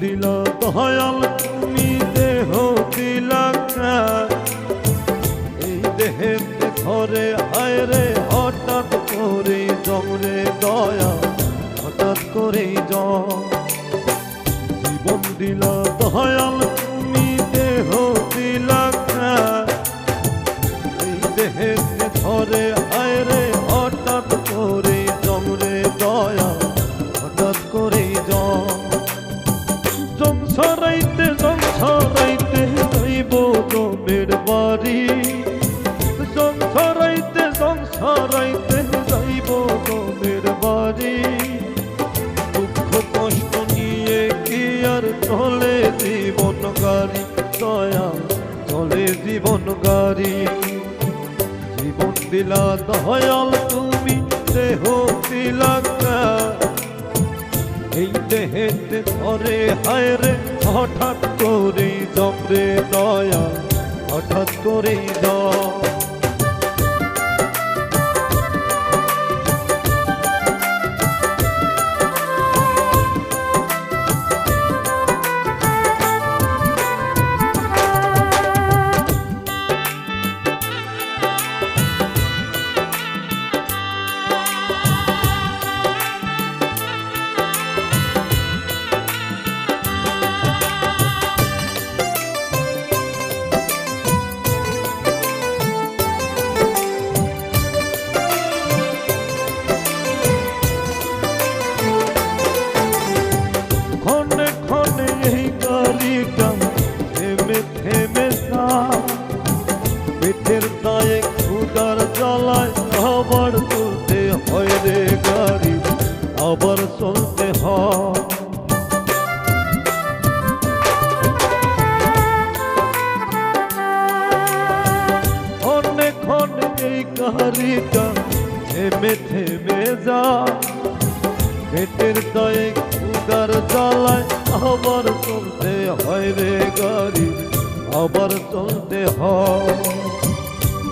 দিলা দয়াল তুমি দেহ দিলা এই দেহেতে ঘরে হায় রে হঠাৎ করে জমরে দয়া হঠাৎ করে জীবন দিলা দয়াল তুমি দেহ দিলা এই দেহেতে ঘরে হায় রে হঠাৎ করে জমরে দয়া হঠাৎ করে সংসারাইতে যাইব জমের বাড়ি সংসারাইতে যাইব জমের বাড়ি দুঃখ কষ্ট নিয়ে কি আর চলে জীবন গাড়ি দয়া চলে জীবন গাড়ি জীবন দিলা দয়াল তুমি দেহ দিলা এই দেহেতে ঘরে হায় রে হঠাৎ করে জমরে দয়া হঠাৎ করে পেটের দায়ে ক্ষুধার জ্বালায় আবার চলতে হয় রে গাড়ি আবার চলতে হয় অনেক অনেক এই গাড়িটা থেমে থেমে যা পেটের দায়ে ক্ষুধার জ্বালায় আবার চলতে হয় রে গাড়ি আবার চলতে হয়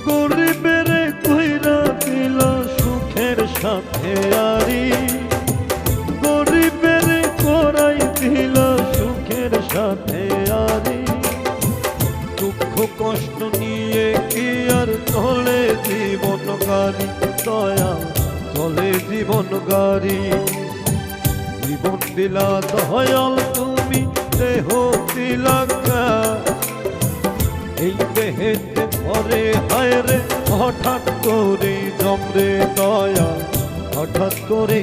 গরিবের কইরা দিল সুখের সাথে আরি গরিবের করাই দিল সুখের সাথে আরি দুঃখ কষ্ট নিয়ে কি আর চলে জীবন গাড়ি দয়া চলে জীবন গাড়ি জীবন দিলা দয়াল তুমি দেহ দিলা এই দেহেতে ঘরে হায় রে হঠাৎ করে জমরে দয়া হঠাৎ করে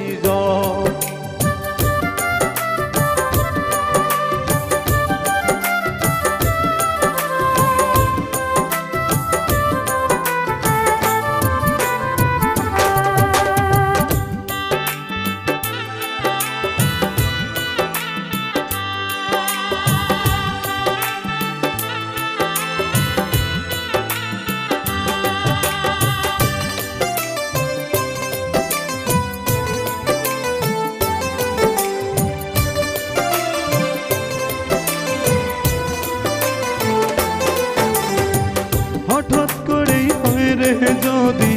হঠাৎ করেই হয় রে যদি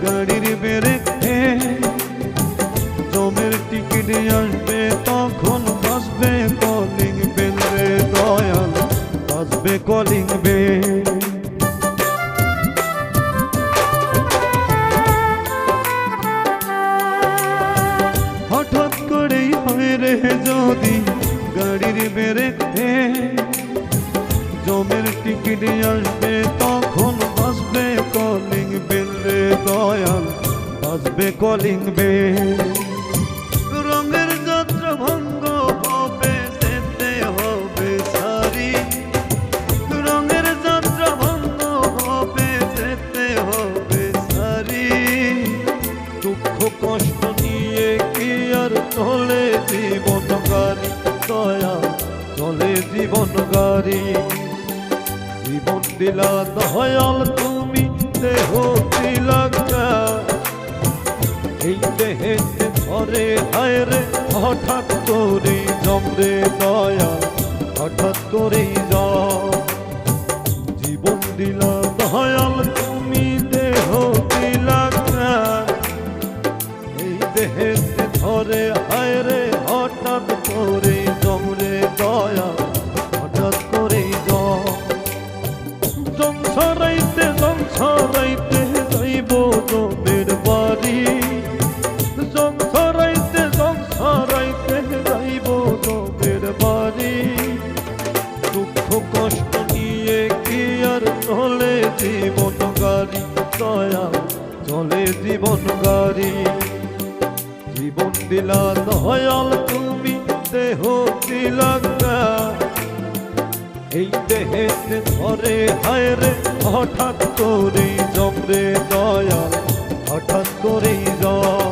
গাড়ির বেড়েতে জমের টিকিট আসবে তখন বাজবে কলিং বেল রে দয়াল বাজবে কলিং বেল হঠাৎ করেই হয় রে যদি গাড়ির বেড়েতে জমের টিকিট আসবে তখন বাজবে কলিং বেল রে দয়াল বাজবে কলিং বেল রঙের যাত্রা ভঙ্গ হবে যেতে হবে সারি রঙের যাত্রা ভঙ্গ হবে যেতে হবে সারি দুঃখ কষ্ট নিয়ে কি আর চলে জীবন গাড়ি দয়া চলে জীবন গাড়ি জীবন দিলা দয়াল তুমি দেহ দিলা এই দেহেতে ঘরে হায় রে হঠাৎ করে জমরে দয়া হঠাৎ করে জীবন দিলা দয়াল তুমি দেহ দিলা এই দেহেতে ঘরে হায় রে হঠাৎ করে জমরে দয়া দিলা দয়াল তুমি দেহ তিলকা এই দেহেতে ধরে হায় রে হঠাৎ করে জমরে দয়াল হঠাৎ করে জম